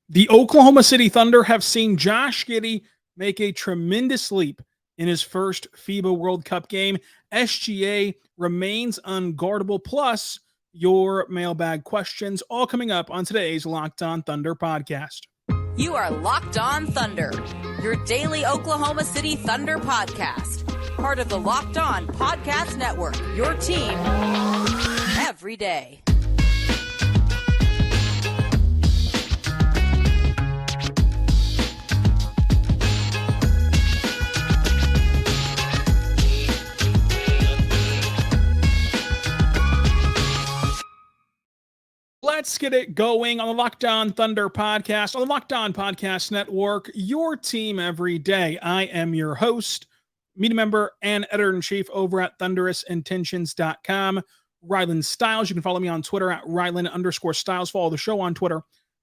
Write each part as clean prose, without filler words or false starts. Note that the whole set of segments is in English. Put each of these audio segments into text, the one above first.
The Oklahoma City Thunder have seen Josh Giddey make a tremendous leap in his first FIBA World Cup game. SGA remains unguardable, plus your mailbag questions, all coming up on today's Locked On Thunder podcast. You are Locked On Thunder, your daily Oklahoma City Thunder podcast. Part of the Locked On Podcast Network, your team every day. Let's get it going on the Locked On Thunder podcast, on the Locked On Podcast Network, your team every day. I am your host, media member, and editor-in-chief over at thunderousintentions.com, Rylan Stiles. You can follow me on Twitter at Rylan_Stiles. Follow the show on Twitter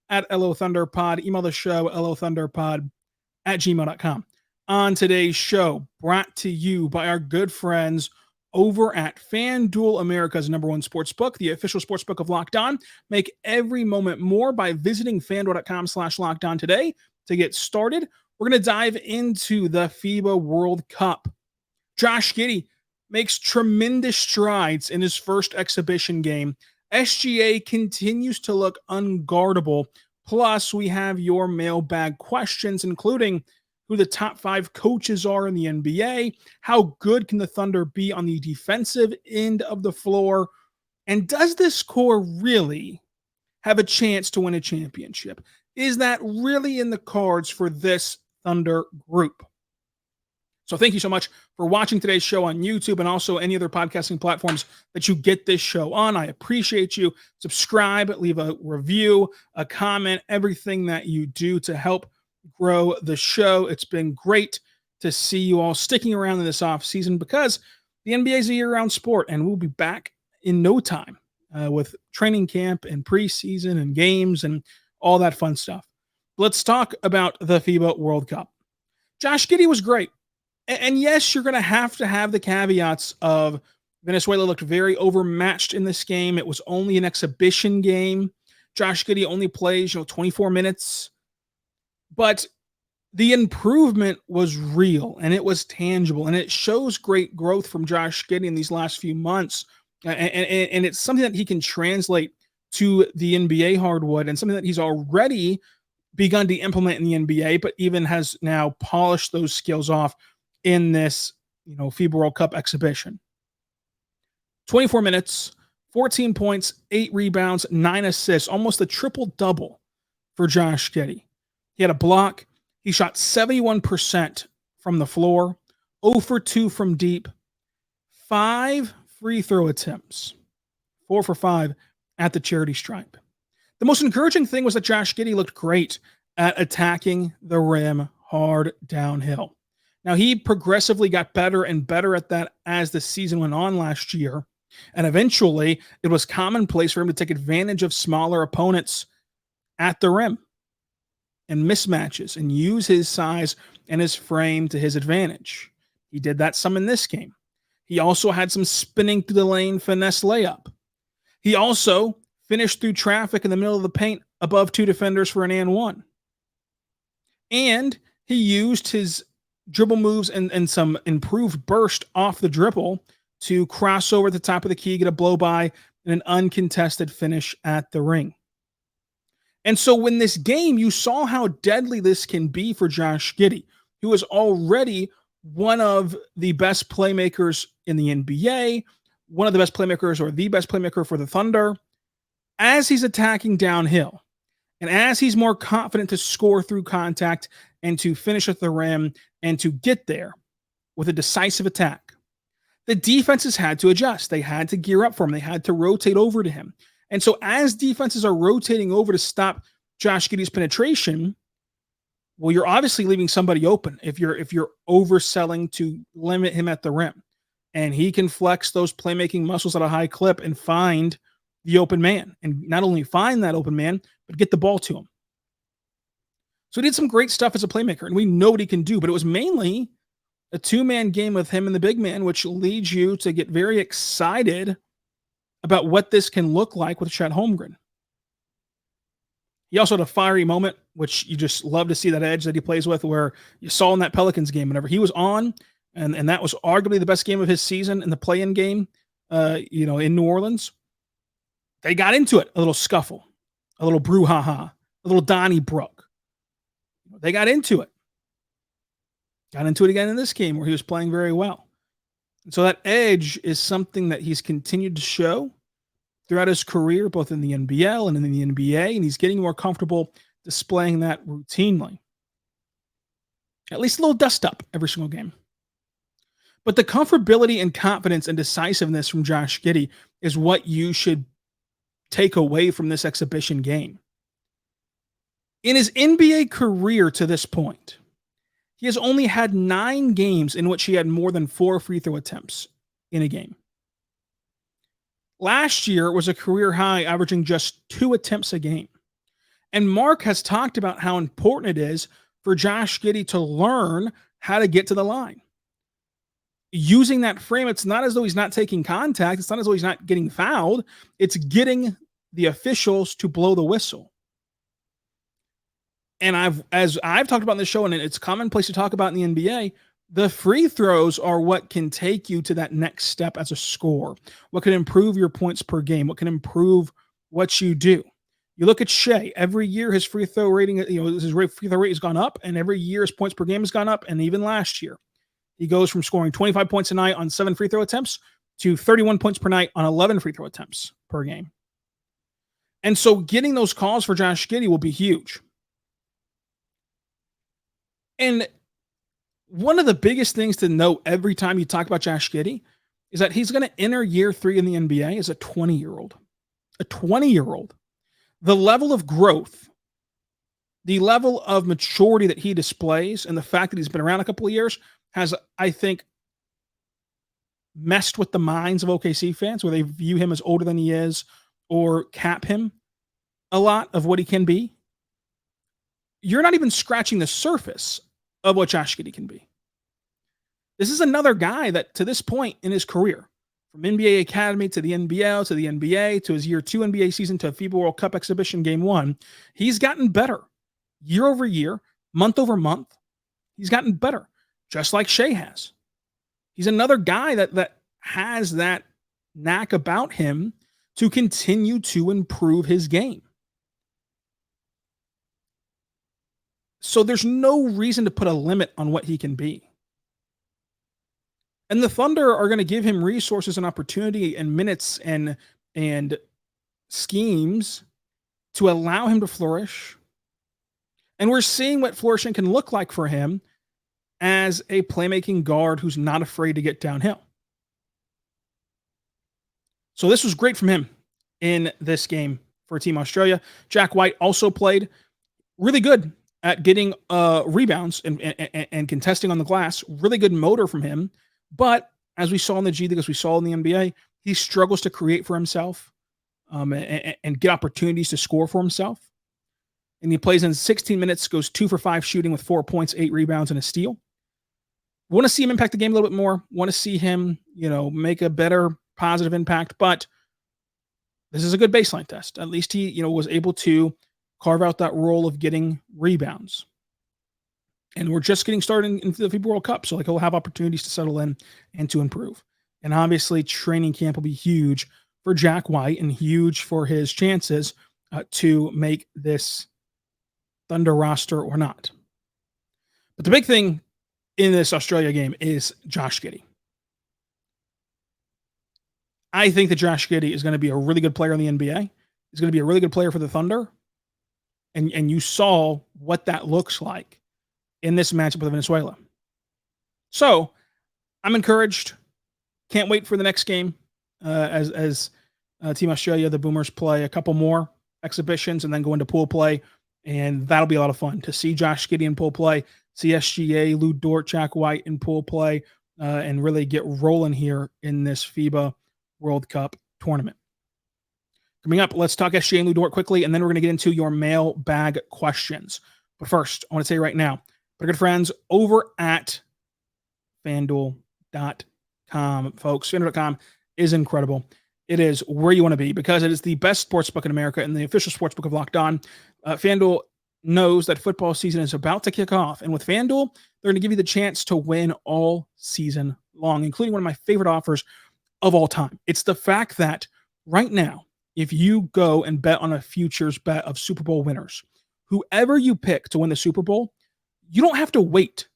at LOThunderPod. Email the show, LOThunderPod@gmail.com. On today's show, brought to you by our good friends over at FanDuel, America's #1 sportsbook, the official sportsbook of Locked On. Make every moment more by visiting FanDuel.com/LockedOn today to get started. We're going to dive into the FIBA World Cup. Josh Giddey makes tremendous strides in his first exhibition game. SGA continues to look unguardable. Plus, we have your mailbag questions, including who the top 5 coaches are in the NBA, how good can the Thunder be on the defensive end of the floor, and does this core really have a chance to win a championship? Is that really in the cards for this Thunder group? So thank you so much for watching today's show on YouTube and also any other podcasting platforms that you get this show on. I appreciate you. Subscribe, leave a review, a comment, everything that you do to help grow the show. It's been great to see you all sticking around in this off season because the NBA is a year-round sport, and we'll be back in no time with training camp and preseason and games and all that fun stuff. Let's talk about the FIBA World Cup. Josh Giddey was great. And yes, you're going to have the caveats of Venezuela looked very overmatched in this game. It was only an exhibition game. Josh Giddey only plays, 24 minutes. But the improvement was real and it was tangible, and it shows great growth from Josh Giddey in these last few months. And it's something that he can translate to the NBA hardwood, and something that he's already begun to implement in the NBA, but even has now polished those skills off in this, FIBA World Cup exhibition. 24 minutes, 14 points, 8 rebounds, 9 assists, almost a triple-double for Josh Giddey. He had a block. He shot 71% from the floor, 0 for 2 from deep, 5 free throw attempts, 4 for 5 at the charity stripe. The most encouraging thing was that Josh Giddey looked great at attacking the rim hard downhill. Now, he progressively got better and better at that as the season went on last year, and eventually it was commonplace for him to take advantage of smaller opponents at the rim and mismatches and use his size and his frame to his advantage. He did that some in this game. He also had some spinning through the lane finesse layup. He also finished through traffic in the middle of the paint above 2 defenders for an and one. And he used his dribble moves and some improved burst off the dribble to cross over at the top of the key, get a blow by, and an uncontested finish at the ring. And so in this game, you saw how deadly this can be for Josh Giddey, who is already one of the best playmakers in the NBA, one of the best playmakers or the best playmaker for the Thunder. As he's attacking downhill and as he's more confident to score through contact and to finish at the rim and to get there with a decisive attack, the defenses had to adjust. They had to gear up for him. They had to rotate over to him. And so as defenses are rotating over to stop Josh Giddey's penetration, well, you're obviously leaving somebody open if you're overselling to limit him at the rim. And he can flex those playmaking muscles at a high clip and find the open man. And not only find that open man, but get the ball to him. So he did some great stuff as a playmaker, and we know what he can do, but it was mainly a 2-man game with him and the big man, which leads you to get very excited about what this can look like with Chet Holmgren. He also had a fiery moment, which you just love to see that edge that he plays with, where you saw in that Pelicans game whenever he was on, and that was arguably the best game of his season in the play-in game, in New Orleans. They got into it, a little scuffle, a little brouhaha, a little Donnybrook. They got into it. Got into it again in this game where he was playing very well. And so that edge is something that he's continued to show throughout his career, both in the NBL and in the NBA, and he's getting more comfortable displaying that routinely. At least a little dust up every single game. But the comfortability and confidence and decisiveness from Josh Giddey is what you should take away from this exhibition game. In his NBA career to this point, he has only had 9 games in which he had more than 4 free throw attempts in a game. Last year was a career high, averaging just 2 attempts a game. And Mark has talked about how important it is for Josh Giddey to learn how to get to the line. Using that frame, it's not as though he's not taking contact. It's not as though he's not getting fouled. It's getting the officials to blow the whistle. And as I've talked about in the show, and it's commonplace to talk about in the NBA, the free throws are what can take you to that next step as a scorer. What can improve your points per game? What can improve what you do? You look at Shai. Every year his free throw rating, his free throw rate has gone up, and every year his points per game has gone up, and even last year. He goes from scoring 25 points a night on 7 free throw attempts to 31 points per night on 11 free throw attempts per game. And so getting those calls for Josh Giddey will be huge. And one of the biggest things to note every time you talk about Josh Giddey is that he's going to enter year 3 in the NBA as a 20-year-old. A 20-year-old. The level of growth, the level of maturity that he displays, and the fact that he's been around a couple of years has, I think, messed with the minds of OKC fans, where they view him as older than he is or cap him a lot of what he can be. You're not even scratching the surface of what Josh Giddey can be. This is another guy that, to this point in his career, from NBA Academy to the NBL to the NBA to his year 2 NBA season to FIBA World Cup exhibition game 1, he's gotten better year over year, month over month. He's gotten better, just like Shai has. He's another guy that has that knack about him to continue to improve his game. So there's no reason to put a limit on what he can be. And the Thunder are going to give him resources and opportunity and minutes and schemes to allow him to flourish. And we're seeing what flourishing can look like for him as a playmaking guard who's not afraid to get downhill. So this was great from him in this game for Team Australia. Jack White also played really good at getting rebounds and contesting on the glass. Really good motor from him. But as we saw in the G League, as we saw in the NBA, he struggles to create for himself and get opportunities to score for himself. And he plays in 16 minutes, goes 2 for 5 shooting with 4 points, 8 rebounds, and a steal. Want to see him impact the game a little bit more. Want to see him, make a better positive impact. But this is a good baseline test. At least he, was able to carve out that role of getting rebounds. And we're just getting started into the FIBA World Cup. So he'll have opportunities to settle in and to improve. And obviously training camp will be huge for Jack White and huge for his chances to make this Thunder roster or not. But the big thing in this Australia game is Josh Giddey. I think that Josh Giddey is going to be a really good player in the NBA. He's going to be a really good player for the Thunder. And you saw what that looks like in this matchup with Venezuela. So I'm encouraged. Can't wait for the next game as Team Australia, the Boomers, play a couple more exhibitions and then go into pool play. And that'll be a lot of fun to see Josh Giddey in pool play, see SGA, Lou Dort, Jack White in pool play, and really get rolling here in this FIBA World Cup tournament. Coming up, let's talk SGA and Lou Dort quickly, and then we're going to get into your mailbag questions. But first, I want to say right now, our good friends over at FanDuel.com, folks. FanDuel.com is incredible. It is where you want to be because it is the best sportsbook in America and the official sportsbook of Locked On. FanDuel knows that football season is about to kick off. And with FanDuel, they're going to give you the chance to win all season long, including one of my favorite offers of all time. It's the fact that right now, if you go and bet on a futures bet of Super Bowl winners, whoever you pick to win the Super Bowl, you don't have to wait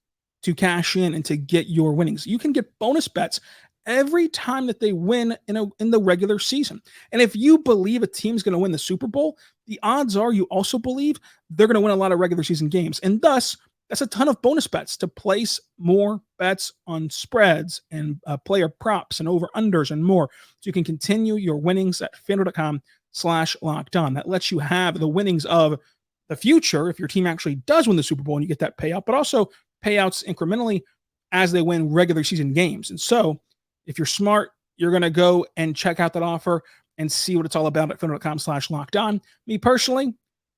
to cash in and to get your winnings. You can get bonus bets every time that they win in the regular season. And if you believe a team's going to win the Super Bowl, the odds are you also believe they're going to win a lot of regular season games. And thus, that's a ton of bonus bets to place more bets on spreads and player props and over-unders and more. So you can continue your winnings at FanDuel.com/lockedon. That lets you have the winnings of the future if your team actually does win the Super Bowl and you get that payout, but also payouts incrementally as they win regular season games. And so if you're smart, you're going to go and check out that offer and see what it's all about at FanDuel.com/lockedon. Me personally,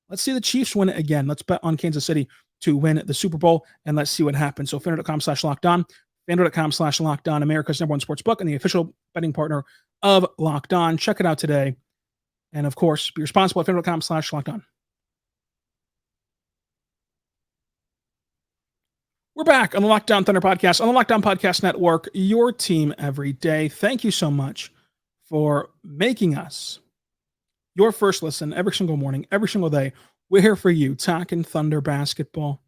let's see the Chiefs win it again. Let's bet on Kansas City to win the Super Bowl, and let's see what happens. So FanDuel.com/lockedon, FanDuel.com/lockedon, America's #1 sports book and the official betting partner of Locked On. Check it out today. And of course, be responsible at FanDuel.com/lockedon. We're back on the Locked On Thunder podcast, on the Locked On Podcast Network, your team every day. Thank you so much for making us your first listen every single morning, every single day. We're here for you, talking Thunder basketball.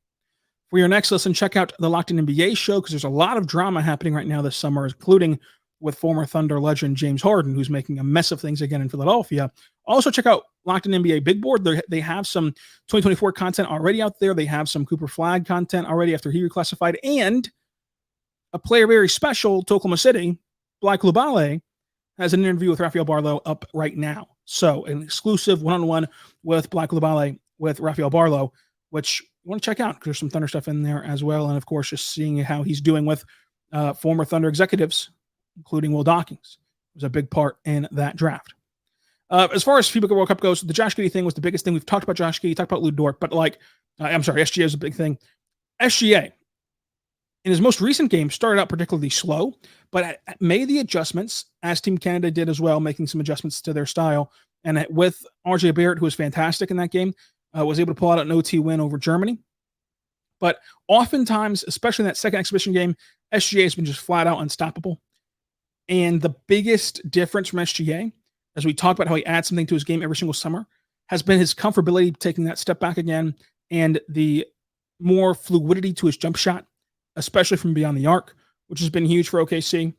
For your next listen, check out the Locked On NBA show because there's a lot of drama happening right now this summer, including with former Thunder legend James Harden, who's making a mess of things again in Philadelphia. Also, check out Locked On NBA Big Board. They have some 2024 content already out there. They have some Cooper Flag content already after he reclassified, and a player very special to Oklahoma City, Black Lubale, has an interview with Rafael Barlow up right now. So an exclusive one-on-one with Black Lubale with Rafael Barlow, which you want to check out because there's some Thunder stuff in there as well. And of course, just seeing how he's doing with former Thunder executives, including Will Dawkins, was a big part in that draft. As far as FIBA World Cup goes, the Josh Giddey thing was the biggest thing. We've talked about Josh Giddey, talked about Lou Dort, but SGA is a big thing. SGA, in his most recent game, started out particularly slow, but made the adjustments, as Team Canada did as well, making some adjustments to their style. And with RJ Barrett, who was fantastic in that game, was able to pull out an OT win over Germany. But oftentimes, especially in that second exhibition game, SGA has been just flat out unstoppable. And the biggest difference from SGA, as we talk about how he adds something to his game every single summer, has been his comfortability taking that step back again and the more fluidity to his jump shot, especially from beyond the arc, which has been huge for OKC.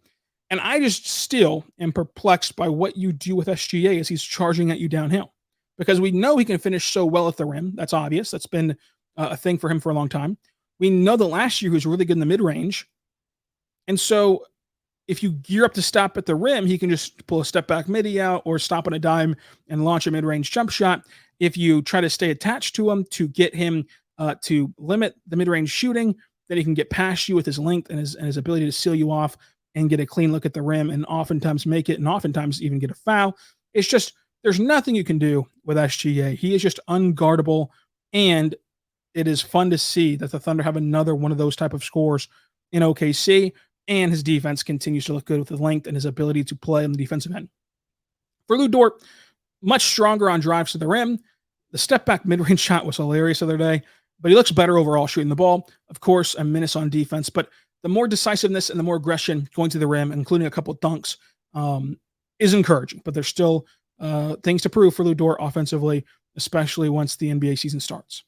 And I just still am perplexed by what you do with SGA as he's charging at you downhill, because we know he can finish so well at the rim. That's obvious. That's been a thing for him for a long time. We know that last year he was really good in the mid-range. And so if you gear up to stop at the rim, he can just pull a step back midi out or stop on a dime and launch a mid-range jump shot. If you try to stay attached to him to get him to limit the mid-range shooting, then he can get past you with his length and his ability to seal you off and get a clean look at the rim and oftentimes make it and oftentimes even get a foul. It's just, there's nothing you can do with SGA. He is just unguardable, and it is fun to see that the Thunder have another one of those type of scores in OKC, and his defense continues to look good with his length and his ability to play on the defensive end. For Lou Dort, much stronger on drives to the rim. The step-back mid-range shot was hilarious the other day, but he looks better overall shooting the ball. Of course, a menace on defense, but the more decisiveness and the more aggression going to the rim, including a couple dunks, is encouraging. But there's still things to prove for Lou Dort offensively, especially once the NBA season starts.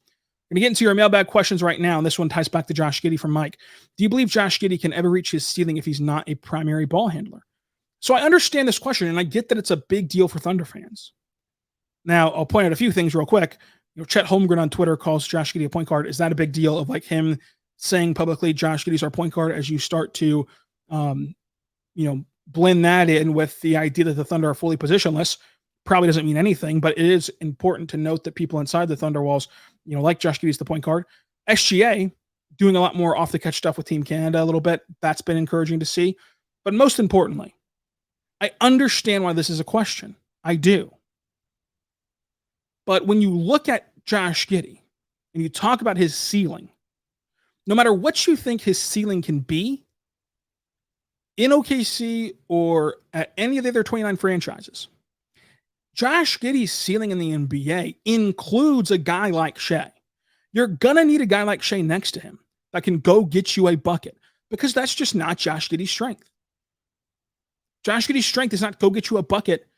We're going to get into your mailbag questions right now, and this one ties back to Josh Giddey from Mike. Do you believe Josh Giddey can ever reach his ceiling if he's not a primary ball handler? So I understand this question, and I get that it's a big deal for Thunder fans. Now, I'll point out a few things real quick. Chet Holmgren on Twitter calls Josh Giddey a point guard. Is that a big deal of like him saying publicly Josh Giddey's our point guard as you start to, blend that in with the idea that the Thunder are fully positionless? Probably doesn't mean anything, but it is important to note that people inside the Thunder walls, like Josh Giddey's the point guard. SGA doing a lot more off the catch stuff with Team Canada a little bit. That's been encouraging to see. But most importantly, I understand why this is a question. I do. But when you look at Josh Giddey and you talk about his ceiling, no matter what you think his ceiling can be in OKC or at any of the other 29 franchises, Josh Giddey's ceiling in the NBA includes a guy like Shai. You're going to need a guy like Shai next to him that can go get you a bucket, because that's just not Josh Giddey's strength. Josh Giddey's strength is not go get you a bucket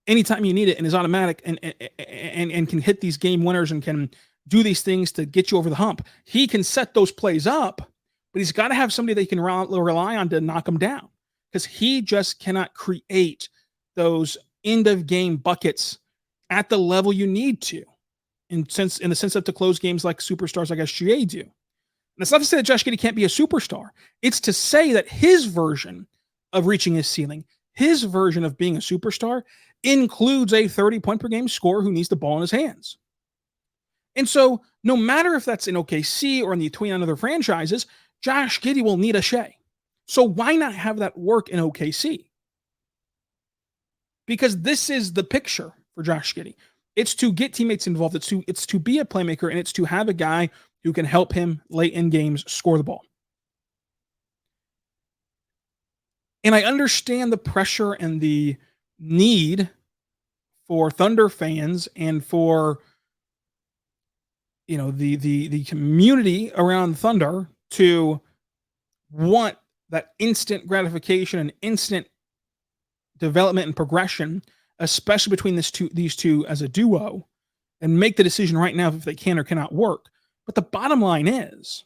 anytime you need it and is automatic and can hit these game winners and can do these things to get you over the hump. He can set those plays up, but he's got to have somebody that he can rely on to knock them down, because he just cannot create those end-of-game buckets at the level you need to, in the sense of to close games like superstars like SGA do. And it's not to say that Josh Giddey can't be a superstar. It's to say that his version of reaching his ceiling, his version of being a superstar, includes a 30-point-per-game scorer who needs the ball in his hands. And so no matter if that's in OKC or in the 29 other franchises, Josh Giddey will need a Shai. So why not have that work in OKC? Because this is the picture for Josh Giddey. It's to get teammates involved. It's to be a playmaker, and it's to have a guy who can help him late in games score the ball. And I understand the pressure and the need for Thunder fans and for the community around Thunder to want that instant gratification and instant development and progression, especially between these two as a duo, and make the decision right now if they can or cannot work. But the bottom line is,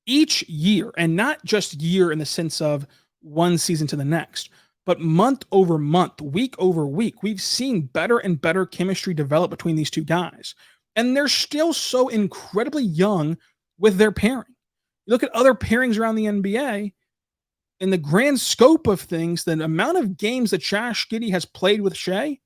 each year, and not just year in the sense of one season to the next, but month over month, week over week, we've seen better and better chemistry develop between these two guys. And they're still so incredibly young with their pairing. You look at other pairings around the NBA, in the grand scope of things, the amount of games that Josh Giddey has played with Shai,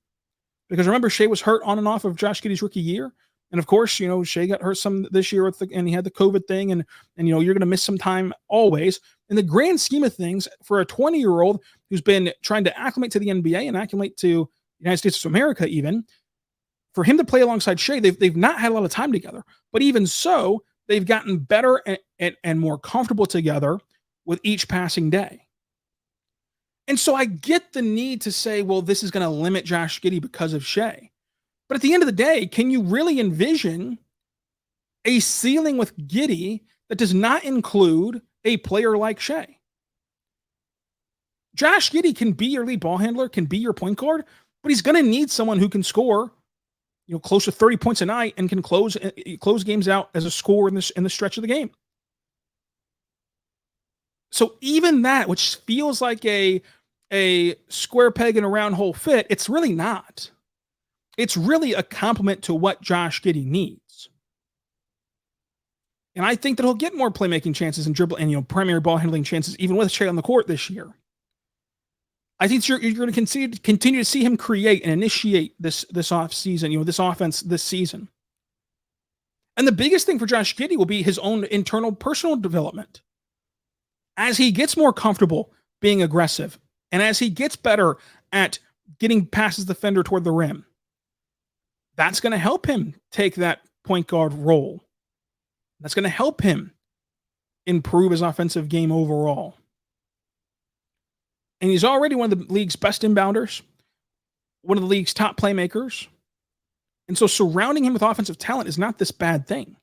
because remember, Shai was hurt on and off of Josh Giddey's rookie year. And of course, Shai got hurt some this year and he had the COVID thing, and you're going to miss some time always. In the grand scheme of things, for a 20-year-old who's been trying to acclimate to the NBA and acclimate to the United States of America, even for him to play alongside Shai, they've not had a lot of time together. But even so, they've gotten better and more comfortable together with each passing day. And so I get the need to say, well, this is going to limit Josh Giddey because of Shai. But at the end of the day, can you really envision a ceiling with Giddey that does not include a player like Shai? Josh Giddey can be your lead ball handler, can be your point guard, but he's going to need someone who can score, close to 30 points a night and can close games out as a scorer in the stretch of the game. So even that, which feels like a square peg in a round hole fit, it's really not. It's really a complement to what Josh Giddey needs. And I think that he'll get more playmaking chances and dribble and primary ball handling chances even with Shai on the court this year. I think you're going to continue to see him create and initiate this off season, this offense this season. And the biggest thing for Josh Giddey will be his own internal personal development. As he gets more comfortable being aggressive, and as he gets better at getting past his defender toward the rim, that's going to help him take that point guard role. That's going to help him improve his offensive game overall. And he's already one of the league's best inbounders, one of the league's top playmakers. And so surrounding him with offensive talent is not this bad thing.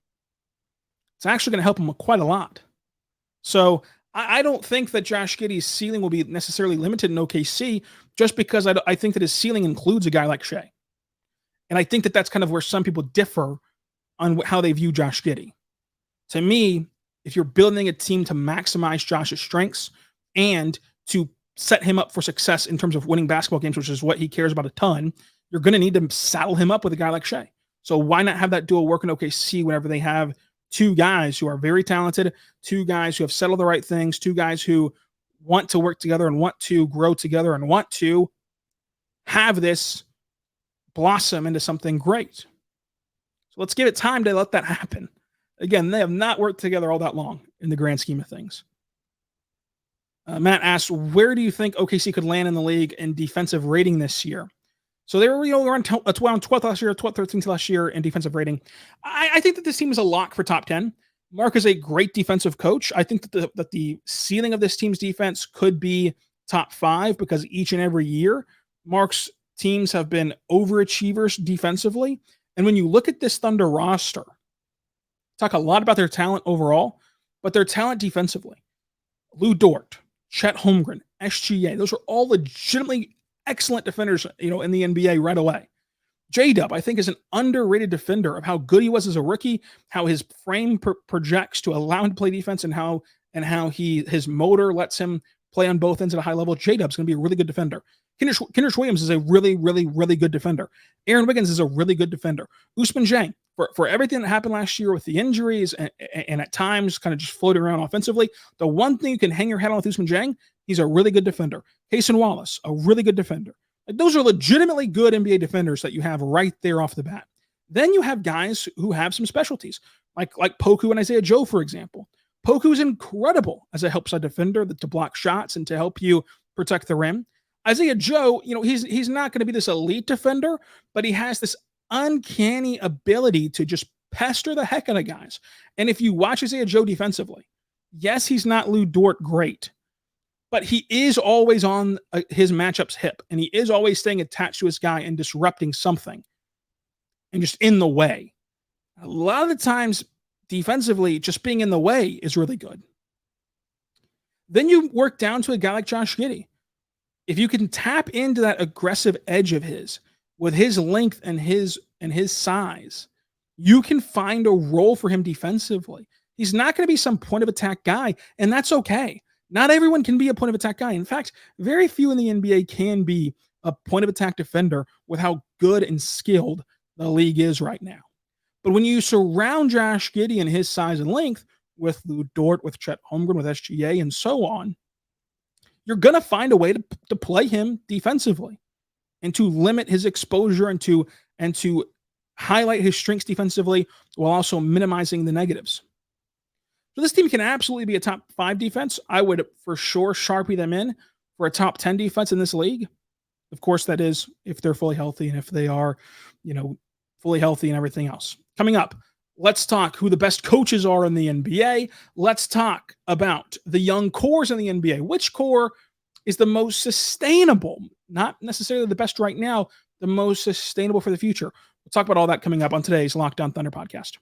It's actually going to help him quite a lot. So I don't think that Josh Giddey's ceiling will be necessarily limited in OKC, just because I think that his ceiling includes a guy like Shai. And I think that that's kind of where some people differ on how they view Josh Giddey. To me, if you're building a team to maximize Josh's strengths and to set him up for success in terms of winning basketball games, which is what he cares about a ton, you're going to need to saddle him up with a guy like Shai. So why not have that duo work in OKC whenever they have two guys who are very talented, two guys who have settled the right things, two guys who want to work together and want to grow together and want to have this blossom into something great. So let's give it time to let that happen. Again, they have not worked together all that long in the grand scheme of things. Matt asks, where do you think OKC could land in the league in defensive rating this year? So they were around 12th last year, 12th, 13th last year in defensive rating. I think that this team is a lock for top 10. Mark is a great defensive coach. I think that the ceiling of this team's defense could be top 5 because each and every year, Mark's teams have been overachievers defensively. And when you look at this Thunder roster, talk a lot about their talent overall, but their talent defensively. Lou Dort, Chet Holmgren, SGA, those are all legitimately excellent defenders, in the NBA right away. J-Dub, I think, is an underrated defender of how good he was as a rookie, how his frame projects to allow him to play defense, and how his motor lets him play on both ends at a high level. J-Dub's going to be a really good defender. Kenrich Williams is a really, really, really good defender. Aaron Wiggins is a really good defender. Ousmane Dieng, for everything that happened last year with the injuries and at times kind of just floating around offensively, the one thing you can hang your hat on with Ousmane Dieng, he's a really good defender. Cason Wallace, a really good defender. Like, those are legitimately good NBA defenders that you have right there off the bat. Then you have guys who have some specialties, like Poku and Isaiah Joe, for example. Poku is incredible as a help side defender to block shots and to help you protect the rim. Isaiah Joe, he's not going to be this elite defender, but he has this uncanny ability to just pester the heck out of guys. And if you watch Isaiah Joe defensively, yes, he's not Lou Dort great, but he is always on his matchup's hip, and he is always staying attached to his guy and disrupting something and just in the way. A lot of the times, defensively, just being in the way is really good. Then you work down to a guy like Josh Giddey. If you can tap into that aggressive edge of his with his length and his size, you can find a role for him defensively. He's not going to be some point of attack guy, and that's okay. Not everyone can be a point of attack guy. In fact, very few in the NBA can be a point of attack defender with how good and skilled the league is right now. But when you surround Josh Giddey and his size and length with Lou Dort, with Chet Holmgren, with SGA, and so on, you're going to find a way to play him defensively and to limit his exposure and to highlight his strengths defensively while also minimizing the negatives. So this team can absolutely be a top 5 defense. I would for sure Sharpie them in for a top 10 defense in this league. Of course, that is if they're fully healthy and if they are, fully healthy and everything else. Coming up, let's talk who the best coaches are in the NBA. Let's talk about the young cores in the NBA. Which core is the most sustainable? Not necessarily the best right now, the most sustainable for the future. We'll talk about all that coming up on today's Locked On Thunder podcast.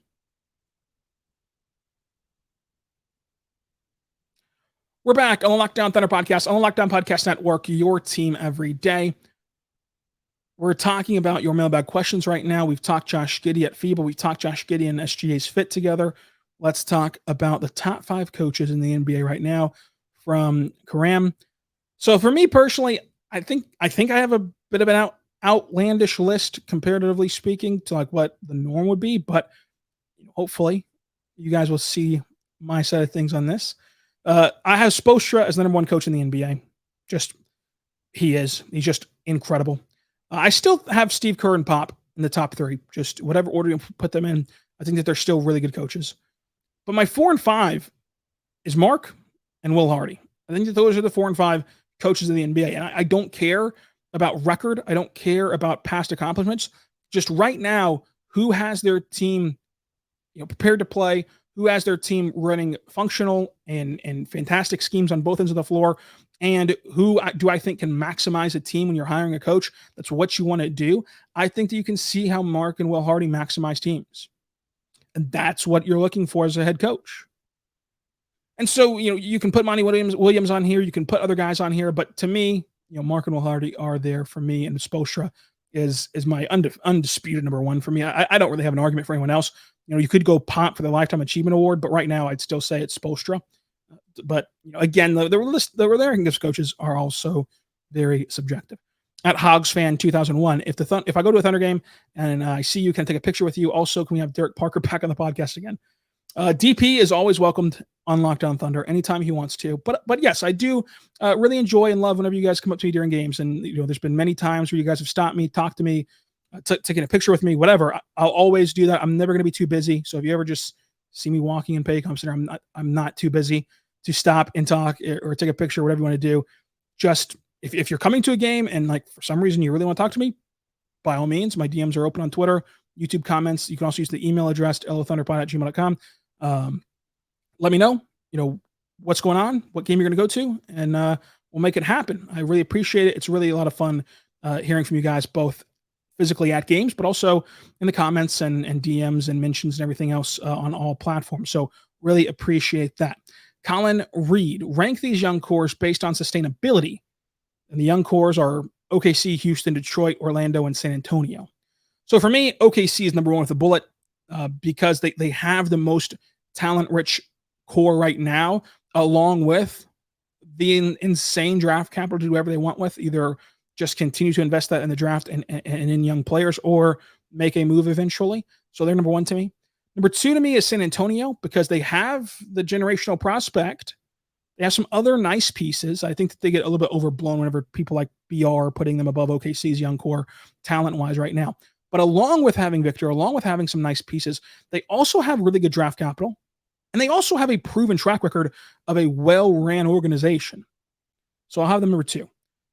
We're back on the Locked On Thunder podcast, on the Locked On Podcast Network, your team every day. We're talking about your mailbag questions right now. We've talked Josh Giddey at FIBA. We've talked Josh Giddey and SGA's fit together. Let's talk about the top 5 coaches in the NBA right now from Karam. So for me personally, I think I have a bit of an outlandish list, comparatively speaking, to like what the norm would be. But hopefully you guys will see my side of things on this. I have Spoelstra as the number 1 coach in the NBA. He's just incredible. I still have Steve Kerr and Pop in the top 3. Just whatever order you put them in, I think that they're still really good coaches. But my 4 and 5 is Mark and Will Hardy. I think that those are the 4 and 5 coaches in the NBA. And I don't care about record. I don't care about past accomplishments. Just right now, who has their team prepared to play, who has their team running functional and fantastic schemes on both ends of the floor, and who do I think can maximize a team when you're hiring a coach? That's what you want to do. I think that you can see how Mark and Will Hardy maximize teams. And that's what you're looking for as a head coach. And so, you can put Monty Williams on here. You can put other guys on here. But to me, Mark and Will Hardy are there for me. And Spoelstra is my undisputed number 1 for me. I don't really have an argument for anyone else. You could go Pop for the Lifetime Achievement Award, but right now I'd still say it's Spoelstra. But again, the rankings coaches are also very subjective. At Hogsfan 2001, if I go to a Thunder game and I see you, can I take a picture with you? Also, can we have Derek Parker back on the podcast again? DP is always welcomed on Locked On Thunder anytime he wants to. But yes, I do really enjoy and love whenever you guys come up to me during games. And there's been many times where you guys have stopped me, talked to me, taking a picture with me, whatever. I'll always do that. I'm never going to be too busy. So if you ever just see me walking in Paycom Center, I'm not too busy to stop and talk or take a picture, whatever you want to do. Just if you're coming to a game and like for some reason you really want to talk to me, by all means, my DMs are open on Twitter, YouTube comments. You can also use the email address lothunderpod@gmail.com. Let me know, what's going on, what game you're going to go to, and we'll make it happen. I really appreciate it. It's really a lot of fun hearing from you guys both physically at games, but also in the comments and DMs and mentions and everything else on all platforms. So really appreciate that. Colin Reed, rank these young cores based on sustainability. And the young cores are OKC, Houston, Detroit, Orlando, and San Antonio. So for me, OKC is number one with a bullet because they have the most talent-rich core right now, along with the insane draft capital to do whatever they want with, either just continue to invest that in the draft and in young players or make a move eventually. So they're number one to me. Number two to me is San Antonio because they have the generational prospect. They have some other nice pieces. I think that they get a little bit overblown whenever people like BR are putting them above OKC's young core talent-wise right now. But along with having Victor, along with having some nice pieces, they also have really good draft capital. And they also have a proven track record of a well-ran organization. So I'll have them number two.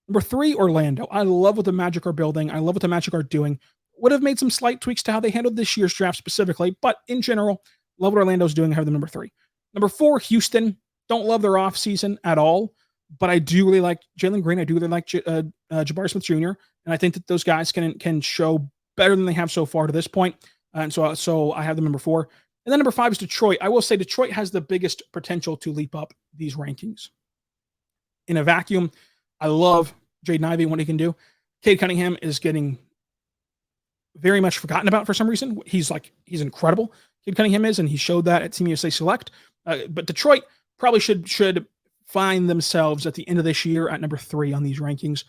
Number three, Orlando. I love what the Magic are building. I love what the Magic are doing. Would have made some slight tweaks to how they handled this year's draft specifically, but in general, love what Orlando's doing. I have them number three. Number four, Houston. Don't love their offseason at all, but I do really like Jalen Green. I do really like Jabari Smith Jr., and I think that those guys can show better than they have so far to this point. And so I have them number four. And then number five is Detroit. I will say Detroit has the biggest potential to leap up these rankings. In a vacuum, I love Jaden Ivey and what he can do. Cade Cunningham is getting very much forgotten about for some reason. He's incredible. Cade Cunningham is, and he showed that at Team USA Select. But Detroit probably should find themselves at the end of this year at number three on these rankings,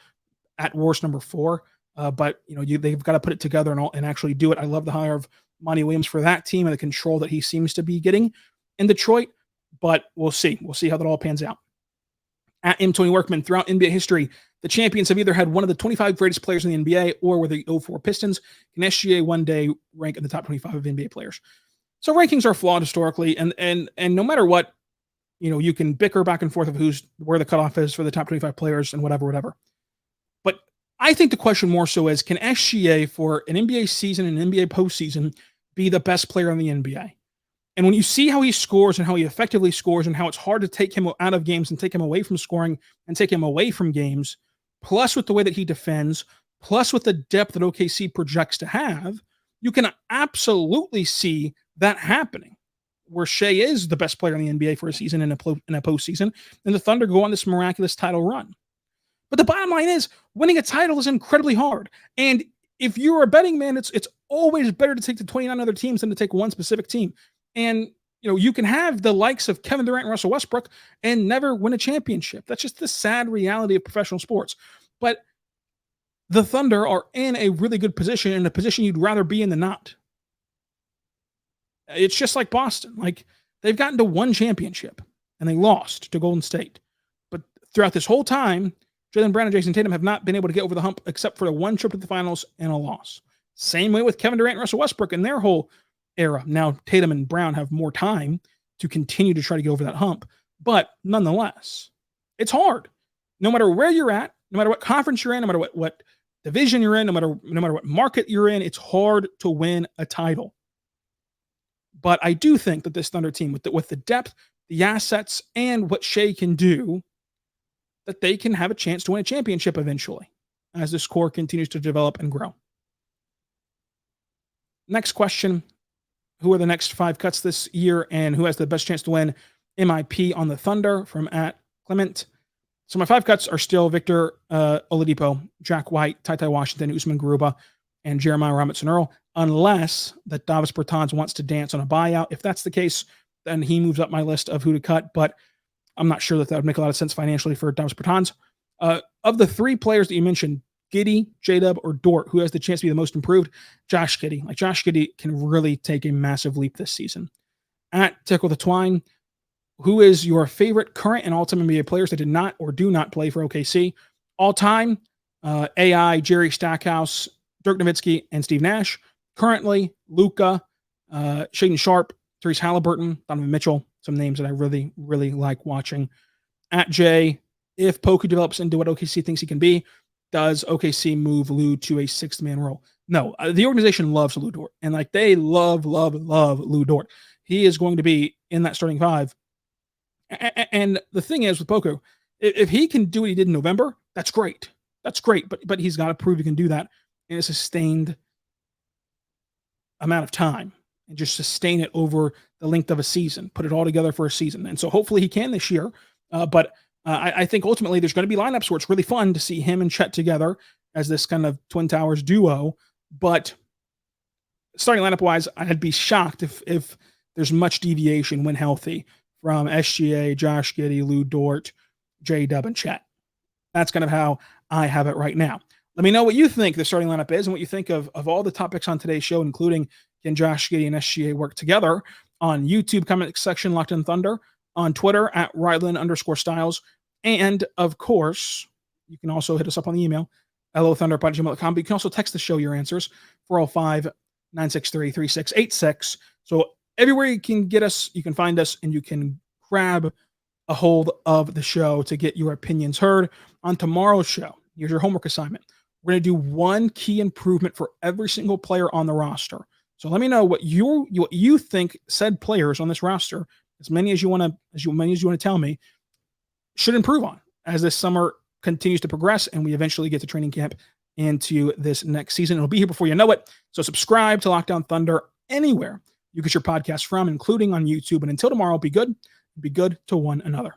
at worst number four. But they've got to put it together and actually do it. I love the hire of Monty Williams for that team and the control that he seems to be getting in Detroit. But we'll see. We'll see how that all pans out. At M. Tony Workman, throughout NBA history, the champions have either had one of the 25 greatest players in the NBA or were the 04 Pistons. Can SGA one day rank in the top 25 of NBA players? So rankings are flawed historically, and no matter what, you can bicker back and forth of where the cutoff is for the top 25 players and whatever. But I think the question more so is, can SGA for an NBA season and an NBA postseason be the best player in the NBA? And when you see how he scores and how he effectively scores and how it's hard to take him out of games and take him away from scoring and take him away from games, plus with the way that he defends, plus with the depth that OKC projects to have, you can absolutely see that happening, where Shai is the best player in the NBA for a season and a postseason, and the Thunder go on this miraculous title run. But the bottom line is, winning a title is incredibly hard. And if you're a betting man, it's always better to take the 29 other teams than to take one specific team. And you can have the likes of Kevin Durant and Russell Westbrook and never win a championship. That's just the sad reality of professional sports. But the Thunder are in a really good position, in a position you'd rather be in than not. It's just like Boston. Like, they've gotten to one championship and they lost to Golden State. But throughout this whole time, Jaylen Brown and Jason Tatum have not been able to get over the hump except for the one trip to the finals and a loss. Same way with Kevin Durant and Russell Westbrook in their whole era. Now, Tatum and Brown have more time to continue to try to get over that hump. But nonetheless, it's hard. No matter where you're at, no matter what conference you're in, no matter what division you're in, no matter what market you're in, it's hard to win a title. But I do think that this Thunder team, with the depth, the assets, and what Shai can do, that they can have a chance to win a championship eventually as this core continues to develop and grow. Next question. Who are the next 5 cuts this year, and who has the best chance to win MIP on the Thunder? From @Clement. So my 5 cuts are still Victor Oladipo, Jack White, Ty Washington, Usman Garuba, and Jeremiah Robinson-Earl, unless that Davis Bertans wants to dance on a buyout. If that's the case, then he moves up my list of who to cut, but I'm not sure that would make a lot of sense financially for Davis Bertans. Of the 3 players that you mentioned, Giddey, J-Dub, or Dort, who has the chance to be the most improved? Josh Giddey. Like, Josh Giddey can really take a massive leap this season. At Tickle the Twine, who is your favorite current and all-time NBA players that did not or do not play for OKC? All-time, AI, Jerry Stackhouse, Dirk Nowitzki, and Steve Nash. Currently, Luka, Shaedon Sharpe, Therese Halliburton, Donovan Mitchell, some names that I really, really like watching. At Jay, if Poku develops into what OKC thinks he can be, does OKC move Lou to a 6th-man role? No, the organization loves Lou Dort, and they love Lou Dort. He is going to be in that starting 5. And the thing is with Poku, if he can do what he did in November, that's great. That's great, but he's got to prove he can do that in a sustained amount of time and just sustain it over the length of a season, put it all together for a season. And so hopefully he can this year. But I think ultimately there's going to be lineups where it's really fun to see him and Chet together as this kind of Twin Towers duo. But starting lineup wise, I'd be shocked if there's much deviation when healthy from SGA, Josh Giddey, Lou Dort, J-Dub, and Chet. That's kind of how I have it right now. Let me know what you think the starting lineup is and what you think of all the topics on today's show, including can Josh Giddey and SGA work together on YouTube comment section, Locked On Thunder, on Twitter at Rylan_Stiles. And of course, you can also hit us up on the email, lothunder@gmail.com. But you can also text the show your answers, 405-963-3686. So everywhere you can get us, you can find us, and you can grab a hold of the show to get your opinions heard. On tomorrow's show, here's your homework assignment. We're going to do one key improvement for every single player on the roster. So let me know what you think said players on this roster, as many as you want to tell me, should improve on as this summer continues to progress and we eventually get to training camp into this next season. It'll be here before you know it. So subscribe to Locked On Thunder anywhere you get your podcast from, including on YouTube. And until tomorrow, be good to one another.